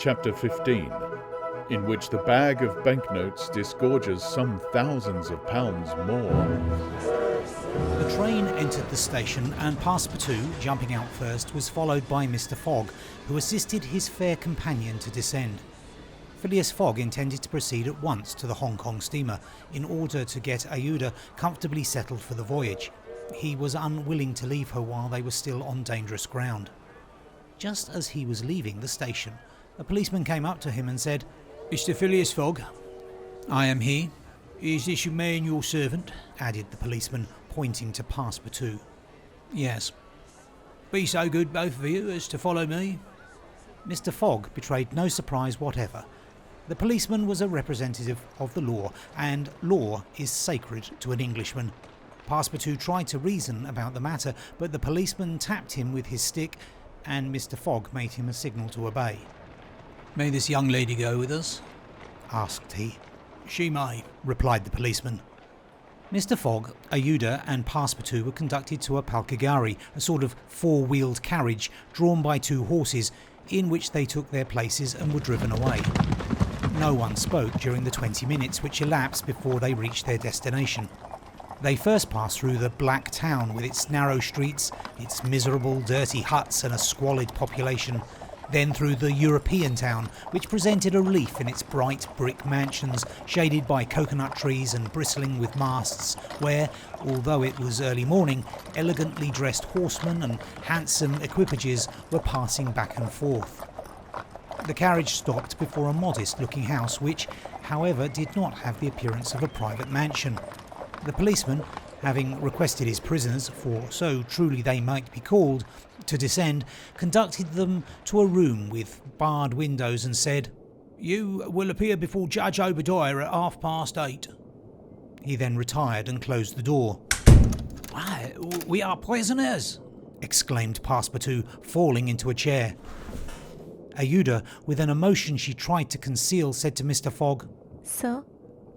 Chapter 15, in which the bag of banknotes disgorges some thousands of pounds more. The train entered the station and Passepartout, jumping out first, was followed by Mr. Fogg, who assisted his fair companion to descend. Phileas Fogg intended to proceed at once to the Hong Kong steamer in order to get Aouda comfortably settled for the voyage. He was unwilling to leave her while they were still on dangerous ground. Just as he was leaving the station, a policeman came up to him and said, "Mr. Phileas Fogg, I am he. Is this your man, your servant?" added the policeman, pointing to Passepartout. "Yes." "Be so good, both of you, as to follow me." Mr. Fogg betrayed no surprise whatever. The policeman was a representative of the law, and law is sacred to an Englishman. Passepartout tried to reason about the matter, but the policeman tapped him with his stick, and Mr. Fogg made him a signal to obey. "May this young lady go with us?" asked he. "She may," replied the policeman. Mr. Fogg, Aouda and Passepartout were conducted to a palkigari, a sort of four-wheeled carriage drawn by two horses, in which they took their places and were driven away. No one spoke during the 20 minutes which elapsed before they reached their destination. They first passed through the black town with its narrow streets, its miserable, dirty huts and a squalid population, then through the European town, which presented a relief in its bright brick mansions, shaded by coconut trees and bristling with masts, where, although it was early morning, elegantly dressed horsemen and handsome equipages were passing back and forth. The carriage stopped before a modest-looking house, which, however, did not have the appearance of a private mansion. The policeman, having requested his prisoners, for so truly they might be called, to descend, conducted them to a room with barred windows and said, "You will appear before Judge Obadiah at 8:30. He then retired and closed the door. "Why, we are prisoners!" exclaimed Passepartout, falling into a chair. Aouda, with an emotion she tried to conceal, said to Mr. Fogg, "Sir,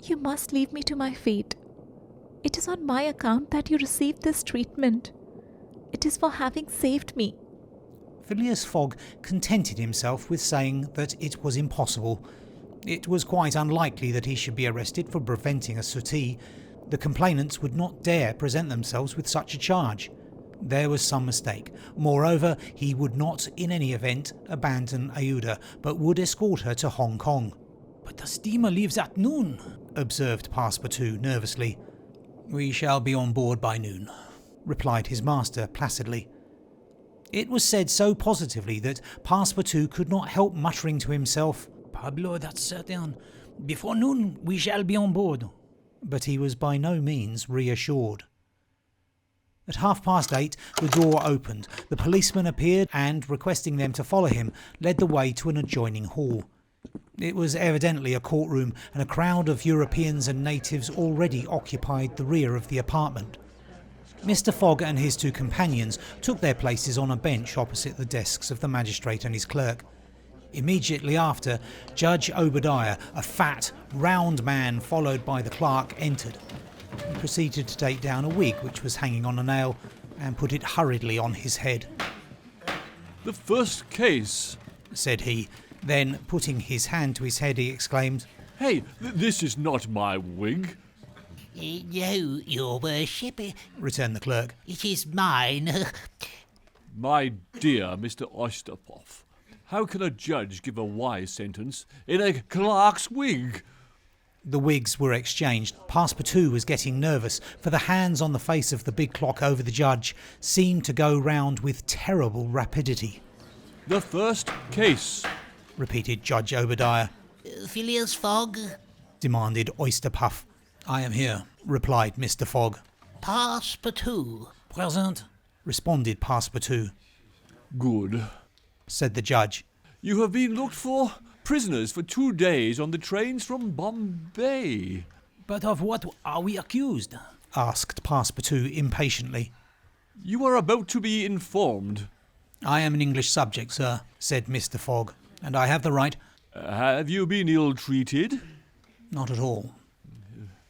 you must leave me to my fate. It is on my account that you received this treatment. It is for having saved me." Phileas Fogg contented himself with saying that it was impossible. It was quite unlikely that he should be arrested for preventing a sortie. The complainants would not dare present themselves with such a charge. There was some mistake. Moreover, he would not, in any event, abandon Aouda, but would escort her to Hong Kong. "But the steamer leaves at noon," observed Passepartout nervously. "We shall be on board by noon," replied his master placidly. It was said so positively that Passepartout could not help muttering to himself, "Pablo, that's certain. Before noon we shall be on board." But he was by no means reassured. At 8:30 the door opened. The policeman appeared and, requesting them to follow him, led the way to an adjoining hall. It was evidently a courtroom, and a crowd of Europeans and natives already occupied the rear of the apartment. Mr. Fogg and his two companions took their places on a bench opposite the desks of the magistrate and his clerk. Immediately after, Judge Obadiah, a fat, round man followed by the clerk, entered. He proceeded to take down a wig which was hanging on a nail and put it hurriedly on his head. "The first case," said he. Then, putting his hand to his head, he exclaimed, "Hey, this is not my wig." "No, your worship," returned the clerk. "it is mine." "My dear Mr. Oysterpuff, how can a judge give a wise sentence in a clerk's wig?" The wigs were exchanged. Passepartout was getting nervous, for the hands on the face of the big clock over the judge seemed to go round with terrible rapidity. "The first case," repeated Judge Obadiah. "Phileas Fogg?" demanded Oysterpuff. "I am here," replied Mr. Fogg. "Passepartout?" "Present," responded Passepartout. "Good," said the judge. "You have been looked for prisoners for 2 days on the trains from Bombay." "But of what are we accused?" asked Passepartout impatiently. "You are about to be informed." "I am an English subject, sir," said Mr. Fogg. "and I have the right—" "Have you been ill-treated?" "Not at all."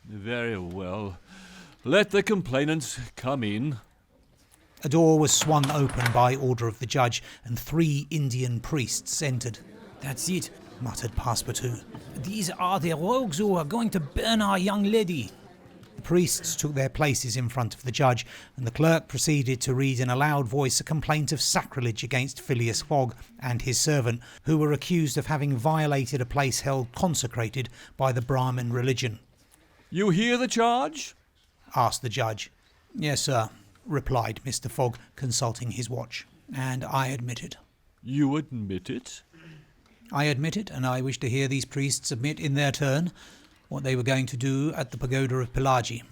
"Very well. Let the complainants come in." A door was swung open by order of the judge, and 3 Indian priests entered. That's it, muttered Passepartout. These are the rogues who are going to burn our young lady. The priests took their places in front of the judge, and the clerk proceeded to read in a loud voice a complaint of sacrilege against Phileas Fogg and his servant, who were accused of having violated a place held consecrated by the Brahmin religion. You hear the charge? Asked the judge. Yes, sir, replied Mr. Fogg, consulting his watch. And I admit it. You admit it? I admit it, and I wish to hear these priests admit in their turn what they were going to do at the pagoda of Pelagi.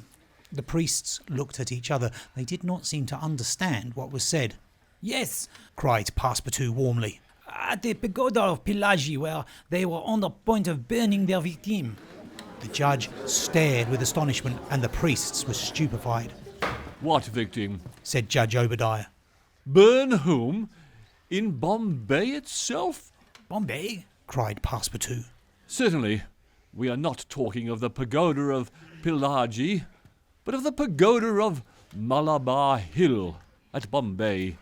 The priests looked at each other. They did not seem to understand what was said. Yes, Cried Passepartout warmly. at the pagoda of Pelagi, where they were on the point of burning their victim. The judge stared with astonishment, and the priests were stupefied. What victim? Said Judge Obadiah. Burn whom? In Bombay itself? Bombay? Cried Passepartout. Certainly, we are not talking of the pagoda of Pelagi, but of the pagoda of Malabar Hill at Bombay.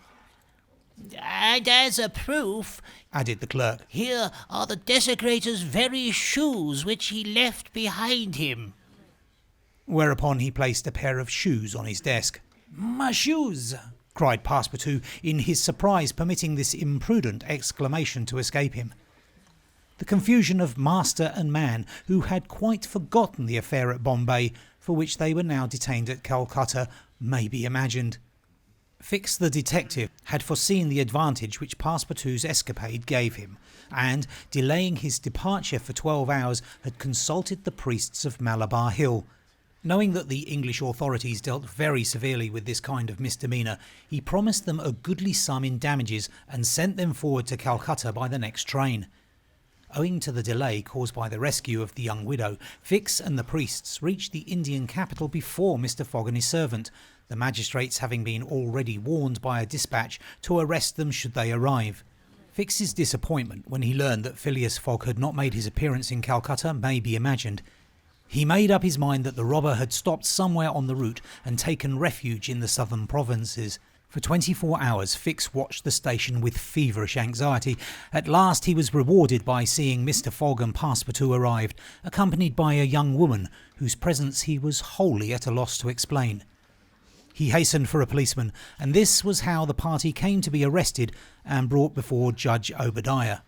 And as a proof, Added the clerk. here are the desecrator's very shoes which he left behind him. Whereupon he placed a pair of shoes on his desk. My shoes! Cried Passepartout, in his surprise permitting this imprudent exclamation to escape him. The confusion of master and man, who had quite forgotten the affair at Bombay, for which they were now detained at Calcutta, may be imagined. Fix the detective had foreseen the advantage which Passepartout's escapade gave him, and, delaying his departure for 12 hours, had consulted the priests of Malabar Hill. Knowing that the English authorities dealt very severely with this kind of misdemeanour, he promised them a goodly sum in damages and sent them forward to Calcutta by the next train. Owing to the delay caused by the rescue of the young widow, Fix and the priests reached the Indian capital before Mr. Fogg and his servant, the magistrates having been already warned by a dispatch to arrest them should they arrive. Fix's disappointment when he learned that Phileas Fogg had not made his appearance in Calcutta may be imagined. He made up his mind that the robber had stopped somewhere on the route and taken refuge in the southern provinces. For 24 hours Fix watched the station with feverish anxiety. At last he was rewarded by seeing Mr. Fogg and Passepartout arrived, accompanied by a young woman, whose presence he was wholly at a loss to explain. He hastened for a policeman, and this was how the party came to be arrested and brought before Judge Obadiah.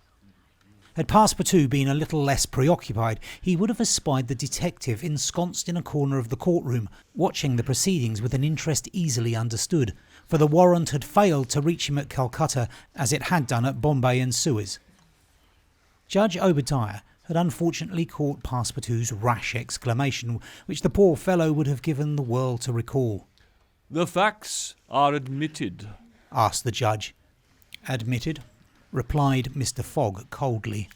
Had Passepartout been a little less preoccupied, he would have espied the detective ensconced in a corner of the courtroom, watching the proceedings with an interest easily understood, for the warrant had failed to reach him at Calcutta as it had done at Bombay and Suez. Judge Obadiah had unfortunately caught Passepartout's rash exclamation, which the poor fellow would have given the world to recall. The facts are admitted. Asked the judge. Admitted, replied Mr. Fogg coldly.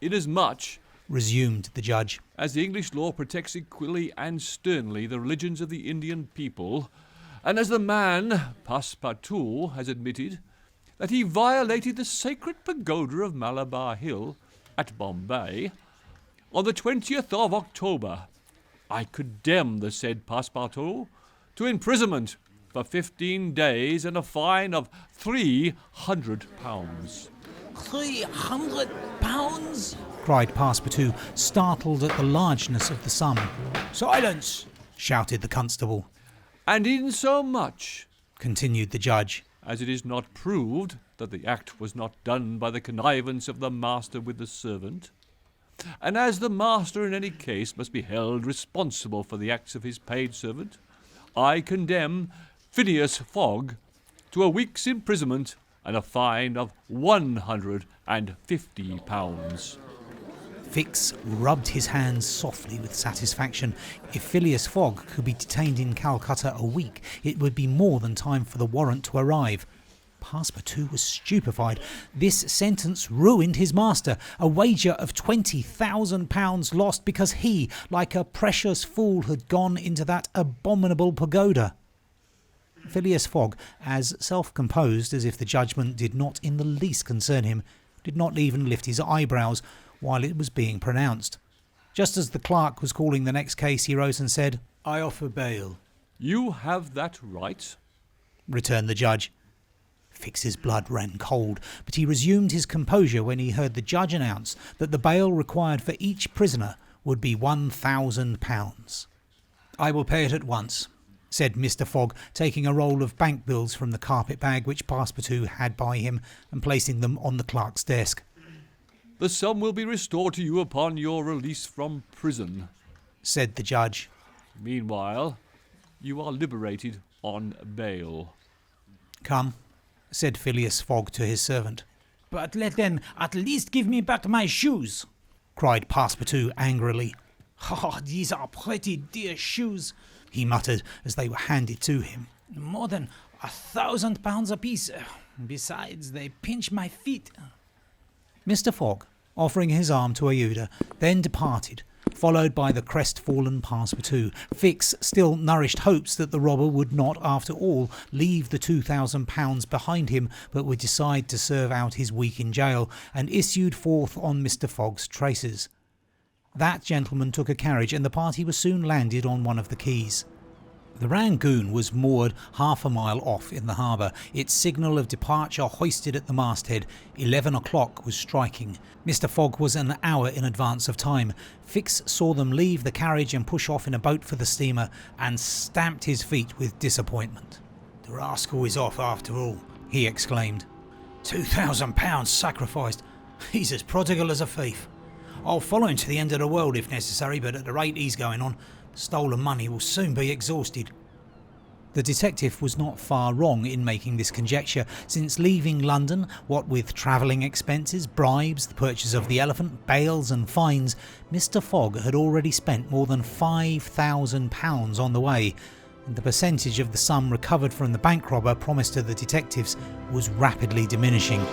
Inasmuch Resumed the judge. as the English law protects equally and sternly the religions of the Indian people, and as the man, Passepartout, has admitted that he violated the sacred pagoda of Malabar Hill at Bombay on the 20th of October, I condemn the said Passepartout to imprisonment for 15 days and a fine of £300. £300? Cried Passepartout, startled at the largeness of the sum. Silence! Shouted the constable. And insomuch Continued the judge. as it is not proved that the act was not done by the connivance of the master with the servant, and as the master in any case must be held responsible for the acts of his paid servant, I condemn Phileas Fogg to a week's imprisonment and a fine of £150. Fix rubbed his hands softly with satisfaction. If Phileas Fogg could be detained in Calcutta a week, it would be more than time for the warrant to arrive. Passepartout was stupefied. This sentence ruined his master. A wager of £20,000 lost because he, like a precious fool, had gone into that abominable pagoda. Phileas Fogg, as self-composed as if the judgment did not in the least concern him, did not even lift his eyebrows while it was being pronounced. Just as the clerk was calling the next case, he rose and said, I offer bail. You have that right. returned the judge. Fix's blood ran cold, but he resumed his composure when he heard the judge announce that the bail required for each prisoner would be £1,000. "I will pay it at once," said Mr. Fogg, taking a roll of bank bills from the carpet bag which Passepartout had by him and placing them on the clerk's desk. "The sum will be restored to you upon your release from prison," said the judge. "Meanwhile, you are liberated on bail." "Come," said Phileas Fogg to his servant. But let them at least give me back my shoes, cried Passepartout angrily. Oh, these are pretty dear shoes, he muttered as they were handed to him. more than £1,000 apiece. Besides, they pinch my feet. Mr. Fogg, offering his arm to Aouda, then departed, followed by the crestfallen Passepartout. Fix still nourished hopes that the robber would not, after all, leave the £2,000 behind him, but would decide to serve out his week in jail, and issued forth on Mr. Fogg's traces. That gentleman took a carriage, and the party was soon landed on one of the quays. The Rangoon was moored half a mile off in the harbour, its signal of departure hoisted at the masthead. 11 o'clock was striking. Mr. Fogg was an hour in advance of time. Fix saw them leave the carriage and push off in a boat for the steamer, and stamped his feet with disappointment. "The rascal is off after all," he exclaimed. £2,000 sacrificed. He's as prodigal as a thief. I'll follow him to the end of the world if necessary, but at the rate he's going on, the stolen money will soon be exhausted. The detective was not far wrong in making this conjecture. Since leaving London, what with travelling expenses, bribes, the purchase of the elephant, bails and fines, Mr. Fogg had already spent more than £5,000 on the way, and the percentage of the sum recovered from the bank robber promised to the detectives was rapidly diminishing.